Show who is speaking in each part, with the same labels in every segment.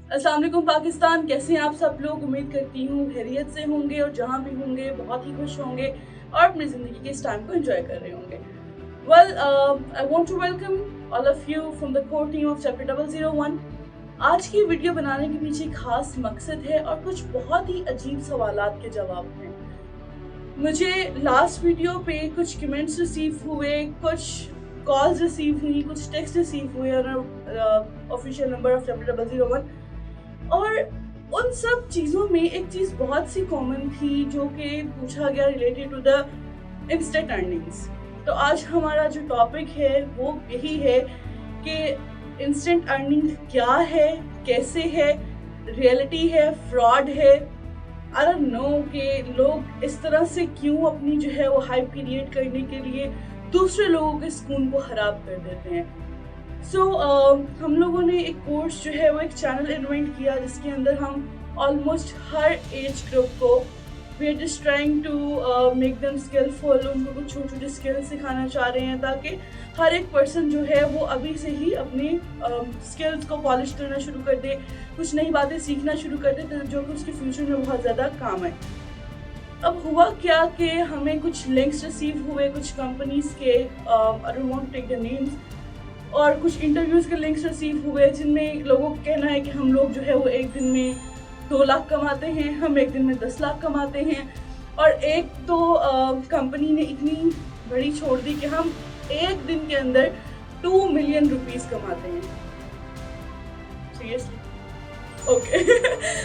Speaker 1: अस्सलाम वालेकुम पाकिस्तान, कैसे हैं आप सब लोग। उम्मीद करती हूँ खैरियत से होंगे और जहाँ भी होंगे बहुत ही खुश होंगे और अपनी ज़िंदगी के इस टाइम को एंजॉय कर रहे होंगे। Well, I want to welcome all of you from the core team of chapter 001। आज की वीडियो बनाने के पीछे खास मकसद है और कुछ बहुत ही अजीब सवालात के जवाब हैं। मुझे लास्ट वीडियो पे कुछ कमेंट्स रिसीव हुए, कुछ कॉल्स रिसीव हुई, कुछ टेक्स्ट रिसीव हुए ऑफिशियल नंबर ऑफ चैप्टर 001, और उन सब चीज़ों में एक चीज़ बहुत सी कॉमन थी जो कि पूछा गया related to the instant earnings. तो आज हमारा जो टॉपिक है वो यही है कि इंस्टेंट अर्निंग क्या है, कैसे है, रियलिटी है, फ्रॉड है। आई डोंट नो कि लोग इस तरह से क्यों अपनी जो है वो हाइप क्रिएट करने के लिए दूसरे लोगों के सुकून को खराब कर देते हैं। हम लोगों ने एक कोर्स जो है वो एक चैनल इन्वेंट किया जिसके अंदर हम ऑलमोस्ट हर एज ग्रुप को we are just trying to make them skilful, उनको कुछ छोटे छोटे स्किल्स सिखाना चाह रहे हैं ताकि हर एक पर्सन जो है वो अभी से ही अपनी स्किल्स को पॉलिश करना शुरू कर दे, कुछ नई बातें सीखना शुरू कर दे जो कि उसके फ्यूचर में बहुत ज़्यादा काम आए। अब हुआ क्या कि हमें कुछ लिंक्स रिसीव हुए कुछ कंपनीज के, I don't want to take the names, और कुछ इंटरव्यूज़ के लिंक्स रिसीव हुए जिनमें लोगों का कहना है कि हम लोग जो है वो एक दिन में 2 लाख कमाते हैं, हम एक दिन में 10 लाख कमाते हैं। और एक तो कंपनी ने इतनी बड़ी छोड़ दी कि हम एक दिन के अंदर 2 मिलियन रुपीस कमाते हैं। सीरियसली? ओके।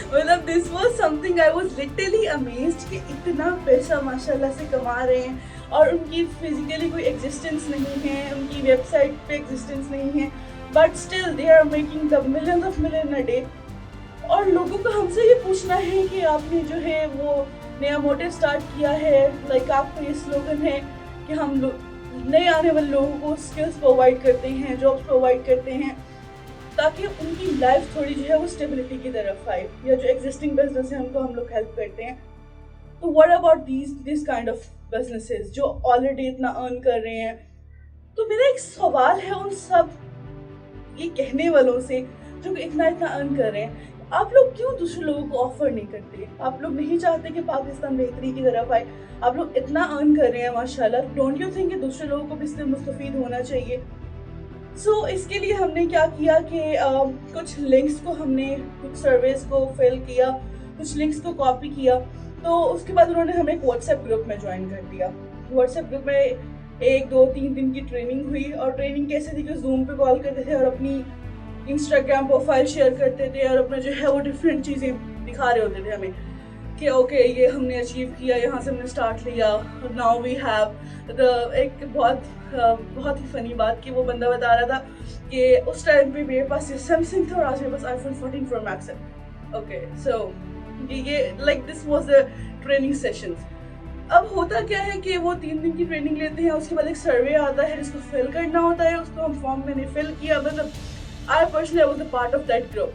Speaker 1: मतलब this was something I was literally amazed कि इतना पैसा माशाल्लाह से कमा रहे हैं और उनकी फिजिकली कोई एग्जिस्टेंस नहीं है, उनकी वेबसाइट पे एग्जिस्टेंस नहीं है, but still they are making the millions of million a day. और लोगों को हमसे ये पूछना है कि आपने जो है वो नया मोटिव स्टार्ट किया है, लाइक आपका ये स्लोगन है कि हम नए आने वाले लोगों को स्किल्स प्रोवाइड करते हैं, जॉब्स प्रोवाइड करते हैं ताकि उनकी लाइफ थोड़ी जो है वो स्टेबिलिटी की तरफ आए, या जो एग्जिस्टिंग बिजनेस है उनको हम लोग हेल्प करते हैं। तो what about this kind of businesses जो ऑलरेडी इतना अर्न कर रहे हैं? तो मेरा एक सवाल है उन सब ये कहने वालों से जो कि इतना अर्न कर रहे हैं, आप लोग क्यों दूसरे लोगों को ऑफर नहीं करते? आप लोग नहीं चाहते कि पाकिस्तान बेहतरी की तरफ आए? आप लोग इतना अर्न कर रहे हैं माशाल्लाह, डोंट यू थिंक कि दूसरे लोगों को भी इससे मुस्तफीद होना चाहिए? इसके लिए हमने क्या किया कि कुछ लिंक्स को हमने कुछ सर्वेस को फिल किया, कुछ लिंक्स को कॉपी किया। तो उसके बाद उन्होंने हमें एक व्हाट्सएप ग्रुप में ज्वाइन कर दिया। व्हाट्सएप ग्रुप में 1, 2, 3 दिन की ट्रेनिंग हुई। और ट्रेनिंग कैसे थी कि जूम पे कॉल करते थे और अपनी इंस्टाग्राम प्रोफाइल शेयर करते थे और अपना जो है वो डिफरेंट चीज़ें दिखा रहे होते थे हमें कि ओके ये हमने अचीव किया, यहाँ से हमने स्टार्ट लिया, नाउ वी हैव द। एक बहुत ही फनी बात कि वो बंदा बता रहा था कि उस टाइम पे मेरे पास सैमसंग था और आज मेरे पास iPhone 14 Pro Max है। ओके, सो ये like this was the training sessions. अब होता क्या है कि वो 3 दिन की ट्रेनिंग लेते हैं, उसके बाद एक सर्वे आता है जिसको फिल करना होता है, उसको हम फॉर्म मैंने फिल किया। मतलब I personally was a part of that group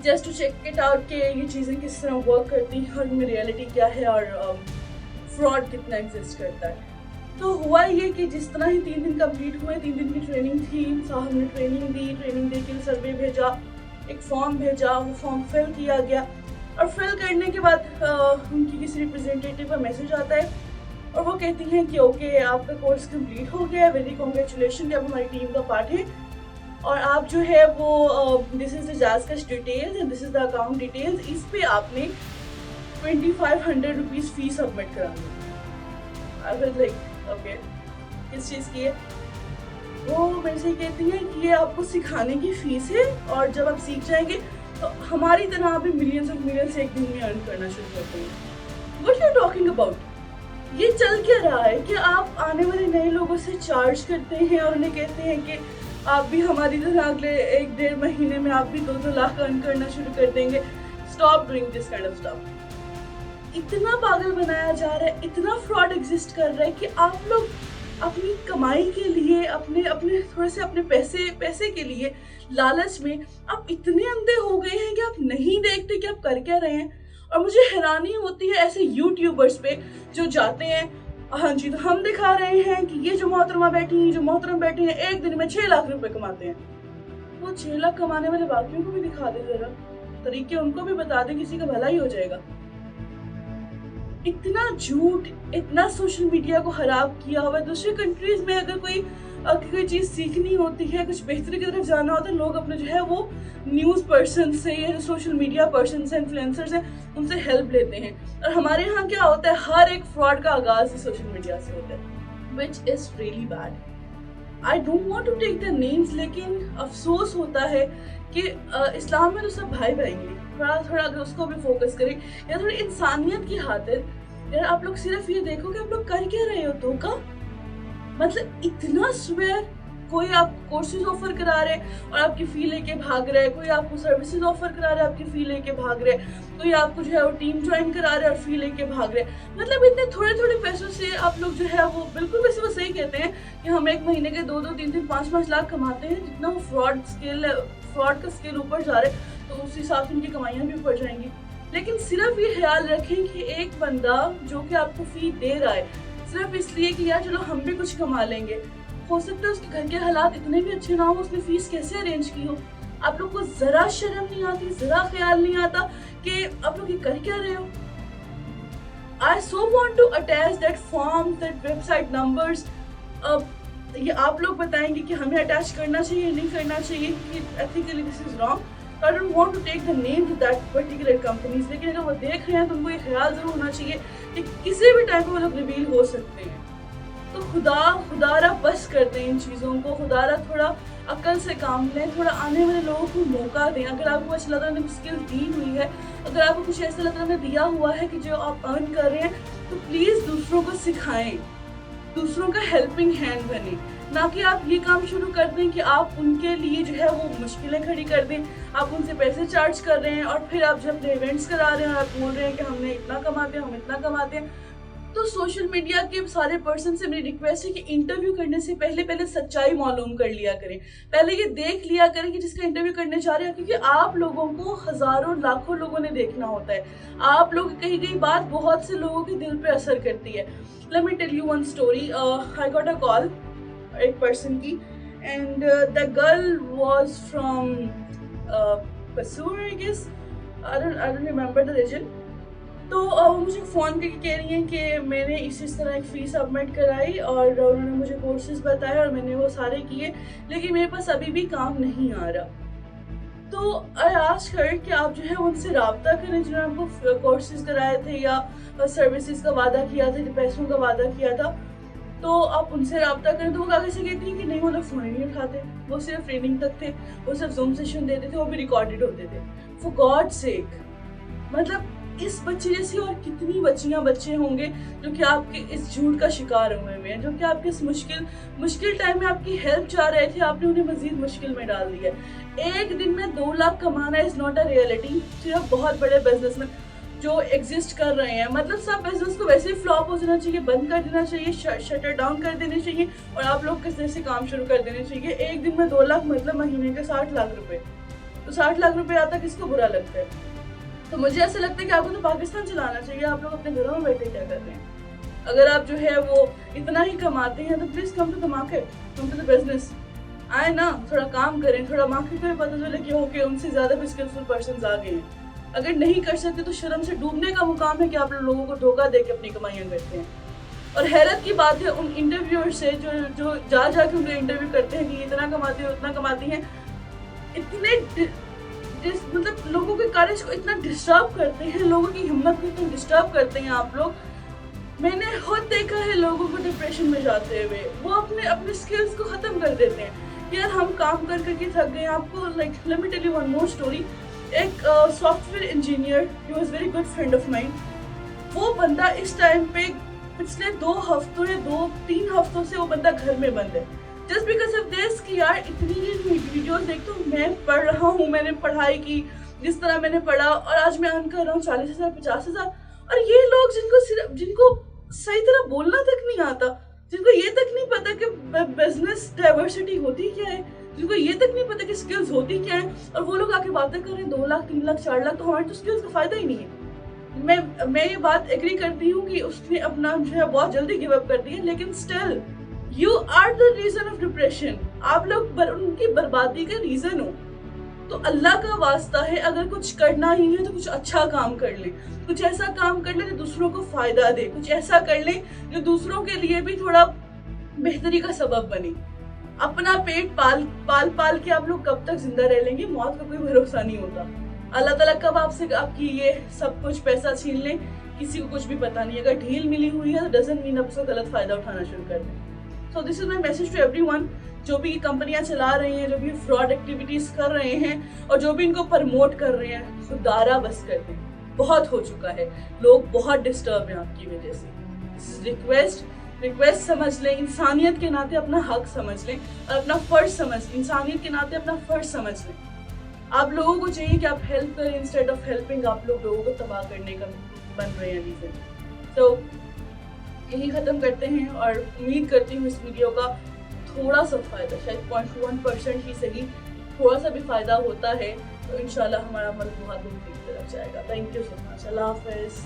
Speaker 1: just to check it out कि ये चीज़ें किस तरह वर्क करती हैं और इनमें रियलिटी क्या है और फ्रॉड कितना एग्जिस्ट करता है। तो हुआ ये कि जिस तरह ही 3 दिन कंप्लीट हुए, 3 दिन की ट्रेनिंग थी, साहब ने ट्रेनिंग दे के सर्वे भेजा, एक फॉर्म भेजा, वो फॉर्म फिल किया गया और फिल करने के बाद उनकी किसी रिप्रेजेंटेटिव का मैसेज आता है और वो कहती हैं कि ओके आपका कोर्स कंप्लीट हो गया, वेरी कॉन्ग्रेचुलेशन, आप हमारी टीम का पार्ट है और आप जो है वो दिस इज द जाज़कश details and this is the account details, इस पे आपने 2500 रुपीज़ फी सबमिट करानी। आई वाज लाइक ओके, किस चीज़ की है? वो मेरे से कहती हैं कि ये आपको सिखाने की फीस है और जब आप सीख जाएंगे तो हमारी तरह आप भी मिलियंस ऑफ मिलियंस एक दिन में अर्न करना शुरू कर देंगे। What you talking about? ये चल क्या रहा है कि आप आने वाले नए लोगों से चार्ज करते हैं और उन्हें कहते हैं कि आप भी हमारी तरह अगले 1-1.5 महीने में आप भी 2-2 लाख अर्न करना शुरू कर देंगे। Stop doing this kind of stuff. इतना पागल बनाया जा रहा है, इतना फ्रॉड एग्जिस्ट कर रहा है कि आप लोग अपनी कमाई के लिए, अपने थोड़े से अपने पैसे के लिए लालच में आप इतने अंधे हो गए हैं कि आप नहीं देखते कि आप कर क्या रहे हैं। और मुझे हैरानी होती है ऐसे यूट्यूबर्स पे जो जाते हैं, हाँ जी तो हम दिखा रहे हैं कि ये जो मोहतरमा बैठी हैं, जो मोहतरम बैठे हैं, एक दिन में 6 लाख रुपए कमाते हैं। वो 6 लाख कमाने वाले बाकियों को भी दिखा दे, जरा तरीके उनको भी बता दे, किसी का भला ही हो जाएगा। इतना झूठ, इतना सोशल मीडिया को खराब किया हुआ है। दूसरी कंट्रीज में अगर कोई चीज सीखनी होती है, कुछ बेहतरी की तरफ जाना होता है, लोग अपने जो है वो न्यूज पर्सन से या जो सोशल मीडिया पर्सन से, इन्फ्लुएंसर्स हैं, उनसे हेल्प लेते हैं। और हमारे यहाँ क्या होता है, हर एक फ्रॉड का आगाज ही सोशल मीडिया से होता है, which is really bad. I don't want to take the names, लेकिन अफसोस होता है कि इस्लाम में तो सब भाई भाई हैं। थोड़ा अगर उसको भी फोकस करें, या थोड़ी इंसानियत की खातिर यार आप लोग सिर्फ ये देखो कि आप लोग कर क्या रहे हो। तो का मतलब इतना स्वेयर, कोई आप कोर्सेज ऑफर करा रहे और आपकी फी लेके भाग रहे, कोई आपको सर्विसेज ऑफर करा रहे, आपकी फी लेके भाग रहे, कोई आपको जो है वो टीम ज्वाइन करा रहे और फी लेके भाग रहे। मतलब इतने थोड़े थोड़े पैसों से आप लोग जो है वो बिल्कुल, वैसे वो सही कहते हैं कि हम एक महीने के 2-2, 3-3, 5-5 लाख कमाते हैं। जितना वो फ्रॉड का स्केल ऊपर जा रहे तो उस हिसाब से उनकी कमाइयाँ भी ऊपर जाएंगी। लेकिन सिर्फ ये ख्याल रखें कि एक बंदा जो कि आपको फी दे रहा है सिर्फ इसलिए कि यार चलो हम भी कुछ कमा लेंगे, हो सकता है उसके घर के हालात इतने भी अच्छे ना हो, उसने फीस कैसे अरेंज की हो। आप लोग को जरा शर्म नहीं आती, जरा ख्याल नहीं आता कि आप लोग ये कर क्या रहे हो। I so want to attach that form, that website numbers. ये आप लोग बताएंगे कि हमें अटैच करना चाहिए, नहीं करना चाहिए, कि ethically this is wrong. I don't want to take the name to that particular companies. लेकिन अगर वो देख रहे हैं तो उनको ये ख्याल जरूर होना चाहिए कि किसी भी टाइम पे वो लोग रिवील हो सकते हैं। तो खुदारा बस कर दें इन चीज़ों को, खुदारा थोड़ा अक्ल से काम लें, थोड़ा आने वाले लोगों को मौका दें। अगर आपको ऐसा लग रहा है स्किल दी हुई है, अगर आपको कुछ ऐसा लग रहा है दिया हुआ है कि जो आप अर्न कर रहे हैं, तो प्लीज़ दूसरों को सिखाएं, दूसरों का हेल्पिंग हैंड बने। ना कि आप ये काम शुरू कर दें कि आप उनके लिए जो है वो मुश्किलें खड़ी कर दें, आप उनसे पैसे चार्ज कर रहे हैं और फिर आप जब अपने इवेंट्स करा रहे हैं और आप बोल रहे हैं कि हमने इतना कमाते हैं, हम इतना कमाते हैं। तो सोशल मीडिया के सारे पर्सन से मेरी रिक्वेस्ट है कि इंटरव्यू करने से पहले सच्चाई मालूम कर लिया करें, पहले ये देख लिया करें कि जिसका इंटरव्यू करने जा रहे हैं, क्योंकि आप लोगों को हजारों लाखों लोगों ने देखना होता है। आप लोग कही गई बात बहुत से लोगों के दिल पे असर करती है। Let me tell you one story. I got a call एक पर्सन की, and the girl was from Pasur, I guess. I don't remember the region. तो वो मुझे फ़ोन करके कह रही हैं कि मैंने इस तरह एक फ़ी सबमिट कराई और उन्होंने मुझे कोर्सेज बताए और मैंने वो सारे किए, लेकिन मेरे पास अभी भी काम नहीं आ रहा। तो आई आस्क्ड हर कि आप जो है उनसे रब्ता करें जिन्होंने आपको कोर्सेज कराए थे या सर्विसेज का वादा किया था, पैसों का वादा किया था, तो आप उनसे रब्ता करें। तो वो कागज से कहती हैं कि नहीं, वो लोग फ़ोन ही नहीं उठाते, वो सिर्फ ट्रेनिंग तक थे, वो सिर्फ जूम सेशन देते थे, वो भी रिकॉर्डेड होते थे। फॉर गॉड सेक, मतलब इस बच्चे जैसी और कितनी बच्चे होंगे जो कि आपके इस झूठ का शिकार हुए हैं, जो कि आपके इस मुश्किल टाइम में आपकी हेल्प चाह रहे थे, आपने उन्हें मजीद मुश्किल में डाल दिया। एक दिन में 2 लाख कमाना इज नॉट अ रियलिटी। सिर्फ बहुत बड़े बिजनेसमैन जो एग्जिस्ट कर रहे हैं, मतलब सब बिजनेस को वैसे ही फ्लॉप हो जाना चाहिए, बंद कर देना चाहिए, शटर डाउन कर देने चाहिए और आप लोग किसी से काम शुरू कर देने चाहिए। एक दिन में 2 लाख मतलब महीने के 60 लाख रुपए, तो 60 लाख रुपए आता किसको बुरा लगता है। तो मुझे ऐसा लगता है कि आपको तो पाकिस्तान चलाना चाहिए, आप लोग अपने घरों में बैठे क्या कर रहे हैं। अगर आप जो है वो इतना ही कमाते हैं तो please come to the market, come to the business, आए ना, थोड़ा काम करें, थोड़ा मार्केट को भी पता चले कि ओके उनसे ज्यादा भी स्किलफुल पर्सन आ गए हैं। अगर नहीं कर सकते तो शर्म से डूबने का मुकाम है कि आप लोगों को धोखा दे के अपनी कमाइयाँ करते हैं। और हैरत की बात है उन इंटरव्यूअर से जो जा के उनका इंटरव्यू करते हैं कि इतना कमाती है उतना कमाती हैं, इतने मतलब लोगों के करेज को इतना डिस्टर्ब करते हैं, लोगों की हिम्मत को इतना डिस्टर्ब करते हैं आप लोग। मैंने खुद देखा है लोगों को डिप्रेशन में जाते हुए, वो अपने स्किल्स को खत्म कर देते हैं। यार हम काम कर करके थक गए। आपको like let me tell you one more story. एक software engineer, he was very good friend of mine. वो बंदा इस टाइम पे पिछले 2 हफ्तों या 2-3 हफ्तों से वो बंदा घर में बंद है, जस्ट बिकॉज ऑफ दिस कि यार इतनी वीडियोस देखता हूँ, मैं पढ़ रहा हूँ, मैंने पढ़ाई की जिस तरह मैंने पढ़ा और आज मैं अर्न कर रहा हूँ 40,000 50,000। और ये लोग जिनको सही तरह बोलना तक नहीं आता, जिनको ये तक नहीं पता कि बिजनेस डाइवर्सिटी होती क्या है, जिनको ये तक नहीं पता कि स्किल्स होती क्या है, और वो लोग आके बातें कर रहे हैं 2 लाख 3 लाख 4 लाख, तो हमारे तो स्किल्स का फायदा ही नहीं है। मैं ये बात एग्री करती हूँ कि उसने अपना जो है बहुत जल्दी गिव अप कर दिया, लेकिन still you are the reason of depression. آپ لوگ ان کی بربادی کا ریزن ہو. تو اللہ کا واسطہ ہے اگر کچھ کرنا ہی ہے تو کچھ اچھا کام کر لیں, کچھ ایسا کام کر لیں جو دوسروں کو فائدہ دے, کچھ ایسا کر لیں جو دوسروں کے لیے بھی تھوڑا بہتری کا سبب بنے. اپنا پیٹ پال کے آپ لوگ کب تک زندہ رہ لیں گے, موت کا کوئی بھروسہ نہیں ہوتا. اللہ تعالیٰ کب آپ سے آپ کی یہ سب کچھ پیسہ چھین لیں کسی کو کچھ بھی پتا نہیں. اگر ڈھیل ملی ہوئی ہے تو ڈزنٹ مین آپ اس کا غلط فائدہ اٹھانا شروع کر دیں. So this is my message to everyone, جو بھی کمپنیاں چلا رہے ہیں, جو بھی فراڈ ایکٹیویٹیز کر رہے ہیں اور جو بھی ان کو پرموٹ کر رہے ہیں, سدھارا بس کر دیں. بہت ہو چکا ہے, لوگ بہت ڈسٹرب ہیں آپ کی وجہ سے. ریکویسٹ سمجھ لیں, انسانیت کے ناطے اپنا حق سمجھ لیں اور اپنا فرض سمجھ لیں, انسانیت کے ناطے اپنا فرض سمجھ لیں. آپ لوگوں کو چاہیے کہ آپ ہیلپ کریں انسٹیڈ آف ہیلپنگ آپ لوگوں کو تباہ کرنے کا بن رہے ہیں ریزن. تو یہی ختم کرتے ہیں اور امید کرتی ہوں اس ویڈیو کا تھوڑا سا فائدہ, شاید 0.1% ہی صحیح, تھوڑا سا بھی فائدہ ہوتا ہے تو انشاءاللہ ہمارا عمل بہت دور کی طرف جائے گا. تھینک یو سو مچ. اللہ حافظ.